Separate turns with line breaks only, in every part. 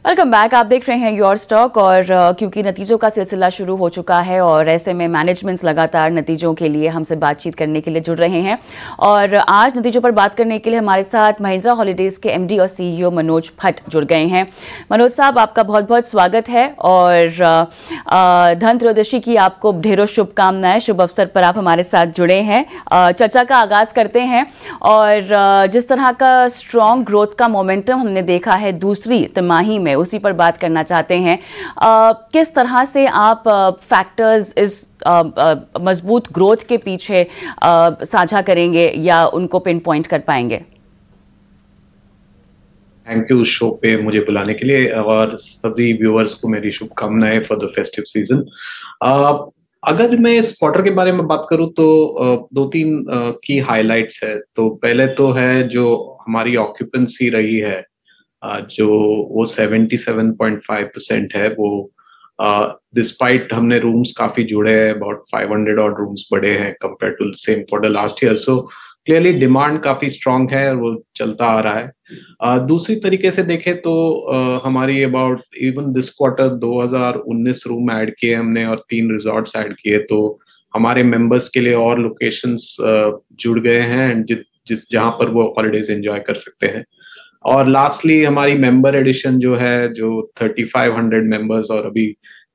Welcome back. आप देख रहे हैं योर स्टॉक और क्योंकि नतीजों का सिलसिला शुरू हो चुका है और ऐसे में मैनेजमेंट्स लगातार नतीजों के लिए हमसे बातचीत करने के लिए जुड़ रहे हैं और आज नतीजों पर बात करने के लिए हमारे साथ महिंद्रा हॉलीडेज के एमडी और सीईओ मनोज भट्ट जुड़ गए हैं। मनोज साहब, आपका बहुत बहुत स्वागत है और धन त्रयोदशी की आपको ढेरों शुभकामनाएं। शुभ अवसर पर आप हमारे साथ जुड़े हैं। चर्चा का आगाज करते हैं और जिस तरह का स्ट्रॉन्ग ग्रोथ का मोमेंटम हमने देखा है दूसरी तिमाही में, उसी पर बात करना चाहते हैं। किस तरह से आप फैक्टर्स इस मजबूत ग्रोथ के पीछे साझा करेंगे या उनको पिन पॉइंट कर पाएंगे?
थैंक यू शो पे मुझे बुलाने के लिए और सभी व्यूअर्स को मेरी शुभकामनाएं फॉर द फेस्टिव सीजन। अगर मैं इस क्वार्टर के बारे में बात करूं तो दो तीन की हाइलाइट्स है। तो पहले तो है जो हमारी ऑक्यूपेंसी रही है, जो वो 77.5% है। वो डिस्पाइट हमने रूम्स काफी जुड़े हैं, अबाउट 500 और रूम्स बढ़े हैं compare to same quarter last year. So clearly demand काफी स्ट्रांग है और वो चलता आ रहा है। दूसरी तरीके से देखें तो हमारी about even this quarter 2019 room add किए हमने और 3 रिजॉर्ट्स ऐड किए, तो हमारे मेंबर्स के लिए और लोकेशंस जुड़ गए हैं एंड जिस जहां पर वो हॉलीडेज एंजॉय कर सकते हैं। और लास्टली हमारी मेंबर एडिशन जो है, जो 3500 मेंबर्स और अभी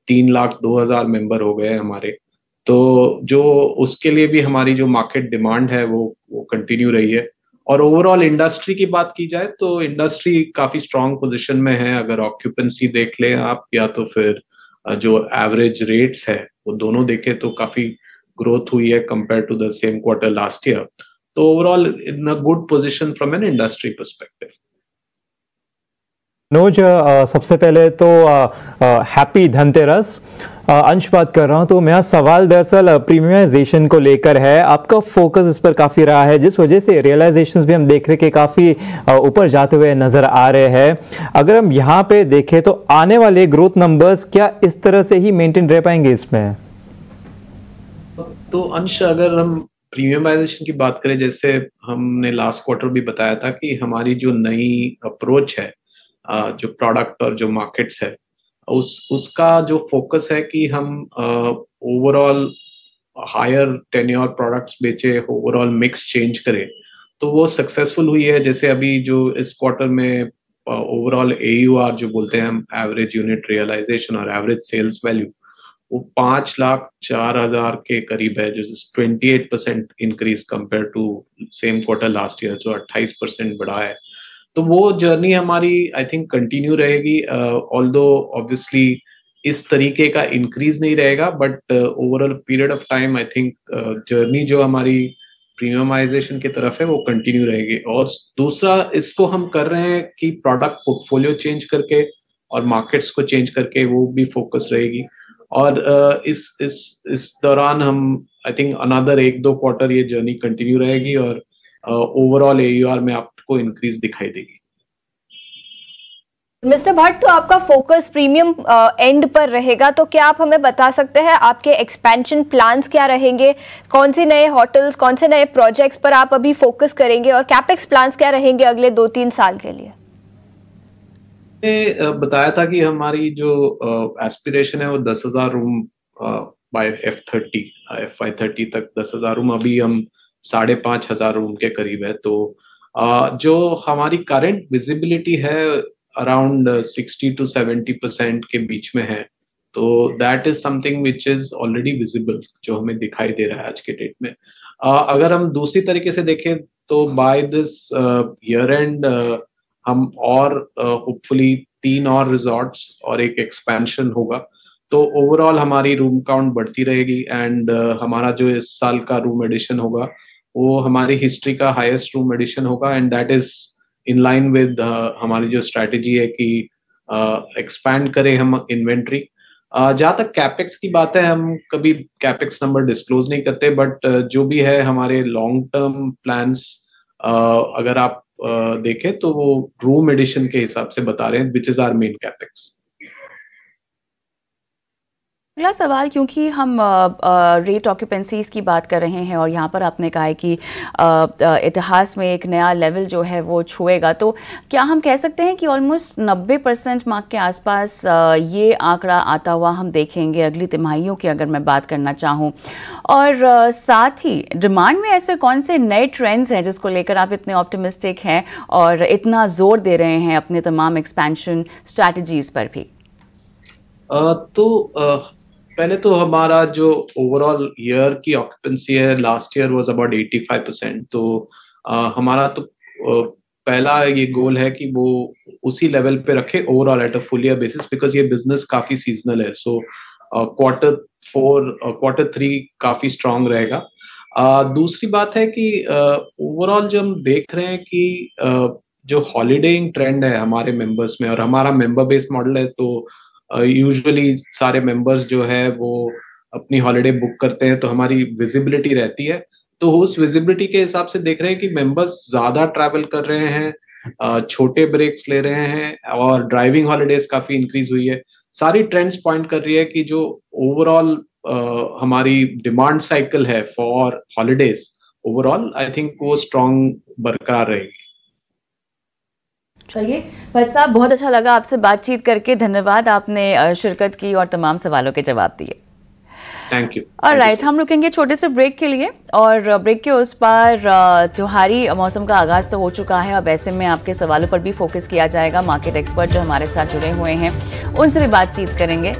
3,02,000 मेंबर हो गए हमारे, तो जो उसके लिए भी हमारी जो मार्केट डिमांड है वो कंटिन्यू रही है। और ओवरऑल इंडस्ट्री की बात की जाए तो इंडस्ट्री काफी स्ट्रांग पोजीशन में है। अगर ऑक्यूपेंसी देख लें आप या तो फिर जो एवरेज रेट्स है वो दोनों देखें तो काफी ग्रोथ हुई है compare to the same quarter last year. तो overall in a good position from an industry perspective.
Manoj, सबसे पहले तो हैप्पी धनतेरस। अंश बात कर रहा हूं। तो मेरा सवाल दरअसल प्रीमियमाइजेशन को लेकर है। आपका फोकस इस पर काफ़ी रहा है, जिस वजह से रियलाइजेशंस भी हम देख रहे हैं कि काफ़ी ऊपर जाते हुए नज़र आ रहे हैं। अगर हम यहाँ पे देखें तो आने वाले ग्रोथ नंबर्स क्या इस तरह से ही मेंटेन रह पाएंगे इसमें?
तो अंश, अगर हम प्रीमियमाइजेशन की बात करें, जैसे हमने लास्ट क्वार्टर भी बताया था कि हमारी जो नई अप्रोच है, जो प्रोडक्ट और जो मार्केट्स है, उसका जो फोकस है कि हम ओवरऑल हायर टेन्योर प्रोडक्ट्स बेचे, ओवरऑल मिक्स चेंज करें, तो वो सक्सेसफुल हुई है। जैसे अभी जो इस क्वार्टर में ओवरऑल AUR जो बोलते हैं हम, एवरेज यूनिट रियलाइजेशन और एवरेज सेल्स वैल्यू, वो 5,04,000 के करीब है, जो 28% increase compare to same quarter last year, जो 28% बढ़ा है। तो वो जर्नी हमारी आई थिंक कंटिन्यू रहेगी, ऑल्दो ऑब्वियसली इस तरीके का इंक्रीज नहीं रहेगा, but overall period of time I think journey जो हमारी प्रीमियमाइजेशन की तरफ है वो कंटिन्यू रहेगी। और दूसरा, इसको हम कर रहे हैं कि प्रोडक्ट पोर्टफोलियो चेंज करके और मार्केट्स को चेंज करके, वो भी फोकस रहेगी। और इस दौरान हम आई थिंक अनदर 1-2 क्वार्टर ये जर्नी कंटिन्यू रहेगी और ओवरऑल AUR में आपको इंक्रीज दिखाई देगी।
मिस्टर भट्ट, तो आपका फोकस प्रीमियम एंड पर रहेगा, तो क्या आप हमें बता सकते हैं आपके एक्सपेंशन प्लान्स क्या रहेंगे? कौन से नए होटल्स, कौन से नए प्रोजेक्ट्स पर आप अभी फोकस करेंगे और कैपेक्स प्लान्स क्या रहेंगे अगले 2-3 साल के लिए?
मैंने बताया था कि हमारी जो एस्पिरेशन है वो 10,000 रूम बाय FY30 तक 10,000 रूम। अभी हम 5,500 रूम के करीब है। तो जो हमारी करंट विजिबिलिटी है अराउंड 60-70% के बीच में है। तो that is something which is already visible, जो हमें दिखाई दे रहा है आज के डेट में। अगर हम दूसरी तरीके से देखें तो बाय दिस ईयर एंड हम और होपफुली 3 और रिजॉर्ट्स और एक एक्सपेंशन होगा, तो ओवरऑल हमारी रूम काउंट बढ़ती रहेगी एंड हमारा जो इस साल का रूम एडिशन होगा वो हमारी हिस्ट्री का हाईएस्ट रूम एडिशन होगा and that is in line with हमारी जो स्ट्रैटेजी है कि एक्सपैंड करें हम इन्वेंट्री। जहाँ तक कैपेक्स की बात है, हम कभी कैपेक्स नंबर डिस्क्लोज नहीं करते, बट जो भी है हमारे लॉन्ग टर्म प्लान्स अगर आप देखें तो वो रूम एडिशन के हिसाब से बता रहे हैं, which is our main capex.
अगला सवाल, क्योंकि हम रेट ऑक्यूपेंसीज की बात कर रहे हैं और यहाँ पर आपने कहा है कि इतिहास में एक नया लेवल जो है वो छुएगा, तो क्या हम कह सकते हैं कि ऑलमोस्ट 90% मार्क के आसपास ये आंकड़ा आता हुआ हम देखेंगे अगली तिमाहियों की, अगर मैं बात करना चाहूँ? और साथ ही डिमांड में ऐसे कौन से नए ट्रेंड्स हैं जिसको लेकर आप इतने ऑप्टिमिस्टिक हैं और इतना जोर दे रहे हैं अपने तमाम एक्सपेंशन स्ट्रैटेजीज पर भी?
पहले तो हमारा जो ओवरऑल ईयर की ऑक्यूपेंसी है, लास्ट ईयर वाज अबाउट 85%। तो हमारा तो पहला ये गोल है कि वो उसी लेवल पे रखे overall at a full year basis, because ये बिजनेस काफी सीजनल है। सो क्वार्टर 3 काफी स्ट्रांग रहेगा। दूसरी बात है कि ओवरऑल जो हम देख रहे हैं कि जो हॉलीडेइंग ट्रेंड है हमारे मेंबर्स में, और हमारा मेंबर बेस्ड मॉडल है, तो यूजुअली सारे मेंबर्स जो है वो अपनी हॉलीडे बुक करते हैं, तो हमारी विजिबिलिटी रहती है। तो उस विजिबिलिटी के हिसाब से देख रहे हैं कि मेंबर्स ज्यादा ट्रैवल कर रहे हैं, छोटे ब्रेक्स ले रहे हैं, और ड्राइविंग हॉलीडेज काफी इंक्रीज हुई है। सारी ट्रेंड्स पॉइंट कर रही है कि जो ओवरऑल हमारी डिमांड साइकिल है for holidays overall, I think वो स्ट्रांग बरकरार रहेगी।
चलिए भट्ट साहब, बहुत अच्छा लगा आपसे बातचीत करके। धन्यवाद, आपने शिरकत की और तमाम सवालों के जवाब दिए।
Thank you.
ऑलराइट, हम रुकेंगे छोटे से ब्रेक के लिए, और ब्रेक के उस पर त्योहारी मौसम का आगाज़ तो हो चुका है। अब ऐसे में आपके सवालों पर भी फोकस किया जाएगा। मार्केट एक्सपर्ट जो हमारे साथ जुड़े हुए हैं उनसे भी बातचीत करेंगे।